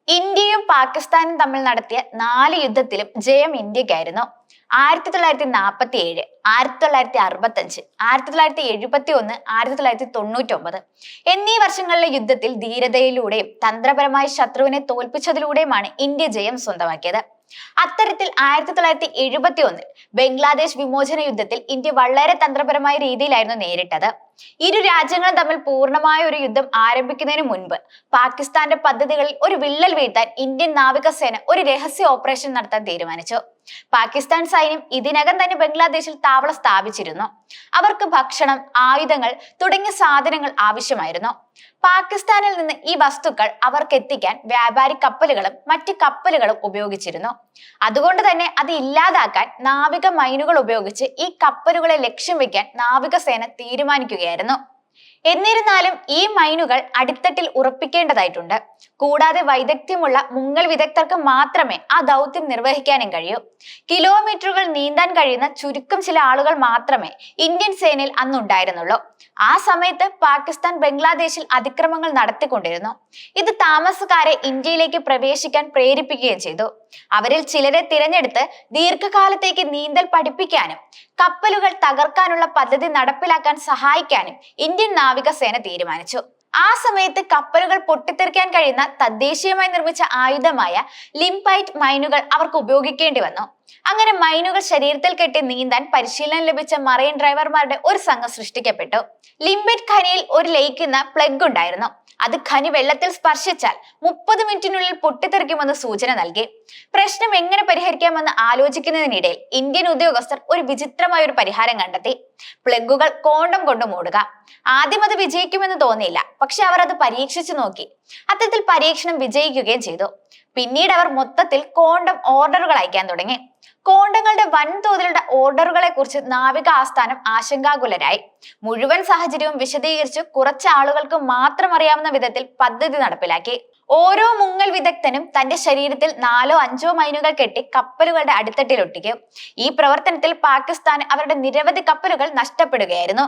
ഇന്ത്യയും പാകിസ്ഥാനും തമ്മിൽ നടത്തിയ 4 യുദ്ധത്തിലും ജയം ഇന്ത്യക്കായിരുന്നു. 1947, 1965, 1971, 1999 എന്നീ വർഷങ്ങളിലെ യുദ്ധത്തിൽ ധീരതയിലൂടെയും തന്ത്രപരമായി ശത്രുവിനെ തോൽപ്പിച്ചതിലൂടെയുമാണ് ഇന്ത്യ ജയം സ്വന്തമാക്കിയത്. അത്തരത്തിൽ 1971 ബംഗ്ലാദേശ് വിമോചന യുദ്ധത്തിൽ ഇന്ത്യ വളരെ തന്ത്രപരമായ രീതിയിലായിരുന്നു നേരിട്ടത്. ഇരു രാജ്യങ്ങളും തമ്മിൽ പൂർണ്ണമായ ഒരു യുദ്ധം ആരംഭിക്കുന്നതിന് മുൻപ് പാകിസ്ഥാന്റെ പദ്ധതികളിൽ ഒരു വിള്ളൽ വീഴ്ത്താൻ ഇന്ത്യൻ നാവികസേന ഒരു രഹസ്യ ഓപ്പറേഷൻ നടത്താൻ തീരുമാനിച്ചു. പാകിസ്ഥാൻ സൈന്യം ഇതിനകം തന്നെ ബംഗ്ലാദേശിൽ താവളം സ്ഥാപിച്ചിരുന്നു. അവർക്ക് ഭക്ഷണം, ആയുധങ്ങൾ തുടങ്ങിയ സാധനങ്ങൾ ആവശ്യമായിരുന്നു. പാകിസ്ഥാനിൽ നിന്ന് ഈ വസ്തുക്കൾ അവർക്ക് എത്തിക്കാൻ വ്യാപാരി കപ്പലുകളും മറ്റ് കപ്പലുകളും ഉപയോഗിച്ചിരുന്നു. അതുകൊണ്ട് തന്നെ അത് ഇല്ലാതാക്കാൻ നാവിക മൈനുകൾ ഉപയോഗിച്ച് ഈ കപ്പലുകളെ ലക്ഷ്യം വെക്കാൻ നാവികസേന തീരുമാനിക്കുകയായിരുന്നു. എന്നിരുന്നാലും ഈ മൈനുകൾ അടിത്തട്ടിൽ ഉറപ്പിക്കേണ്ടതായിട്ടുണ്ട്. കൂടാതെ വൈദഗ്ധ്യമുള്ള മുങ്ങൽ വിദഗ്ധർക്ക് മാത്രമേ ആ ദൗത്യം നിർവഹിക്കാനും കഴിയൂ. കിലോമീറ്ററുകൾ നീന്താൻ കഴിയുന്ന ചുരുക്കം ചില ആളുകൾ മാത്രമേ ഇന്ത്യൻ സേനയിൽ അന്നുണ്ടായിരുന്നുള്ളൂ. ആ സമയത്ത് പാകിസ്ഥാൻ ബംഗ്ലാദേശിൽ അതിക്രമങ്ങൾ നടത്തിക്കൊണ്ടിരുന്നു. ഇത് താമസക്കാരെ ഇന്ത്യയിലേക്ക് പ്രവേശിക്കാൻ പ്രേരിപ്പിക്കുകയും ചെയ്തു. അവരിൽ ചിലരെ തിരഞ്ഞെടുത്ത് ദീർഘകാലത്തേക്ക് നീന്തൽ പഠിപ്പിക്കാനും കപ്പലുകൾ തകർക്കാനുള്ള പദ്ധതി നടപ്പിലാക്കാൻ സഹായിക്കാനും ഇന്ത്യൻ നാവികസേന തീരുമാനിച്ചു. ആ സമയത്ത് കപ്പലുകൾ പൊട്ടിത്തെറിക്കാൻ കഴിയുന്ന തദ്ദേശീയമായി നിർമ്മിച്ച ആയുധമായ ലിംപൈറ്റ് മൈനുകൾ അവർക്ക് ഉപയോഗിക്കേണ്ടി വന്നു. അങ്ങനെ മൈനുകൾ ശരീരത്തിൽ കെട്ടി നീന്താൻ പരിശീലനം ലഭിച്ച മറൈൻ ഡ്രൈവർമാരുടെ ഒരു സംഘം സൃഷ്ടിക്കപ്പെട്ടു. ലിംപൈറ്റ് ഖനിയിൽ ഒരു ലയിക്കുന്ന പ്ലഗ് ഉണ്ടായിരുന്നു. അത് ഖനി വെള്ളത്തിൽ സ്പർശിച്ചാൽ 30 മിനിറ്റിനുള്ളിൽ പൊട്ടിത്തെറിക്കുമെന്ന് സൂചന നൽകി. പ്രശ്നം എങ്ങനെ പരിഹരിക്കാമെന്ന് ആലോചിക്കുന്നതിനിടയിൽ ഇന്ത്യൻ ഉദ്യോഗസ്ഥർ ഒരു വിചിത്രമായ ഒരു പരിഹാരം കണ്ടെത്തി. പ്ലഗുകൾ കോണ്ടം കൊണ്ട് മൂടുക. ആദ്യം അത് വിജയിക്കുമെന്ന് തോന്നിയില്ല, പക്ഷെ അവർ അത് പരീക്ഷിച്ചു നോക്കി. അത്തരത്തിൽ പരീക്ഷണം വിജയിക്കുകയും ചെയ്തു. പിന്നീട് അവർ മൊത്തത്തിൽ കോണ്ടം ഓർഡറുകൾ അയക്കാൻ തുടങ്ങി. കോണ്ടങ്ങളുടെ വൻതോതിലുള്ള ഓർഡറുകളെ കുറിച്ച് നാവിക ആസ്ഥാനം ആശങ്കാകുലരായി. മുഴുവൻ സാഹചര്യവും വിശദീകരിച്ച് കുറച്ച് ആളുകൾക്ക് മാത്രം അറിയാവുന്ന വിധത്തിൽ പദ്ധതി നടപ്പിലാക്കി. ഓരോ മുങ്ങൽ വിദഗ്ധനും തന്റെ ശരീരത്തിൽ 4-5 മൈനുകൾ കെട്ടി കപ്പലുകളുടെ അടിത്തട്ടിൽ ഒട്ടിക്കും. ഈ പ്രവർത്തനത്തിൽ പാകിസ്ഥാൻ അവരുടെ നിരവധി കപ്പലുകൾ നഷ്ടപ്പെടുകയായിരുന്നു.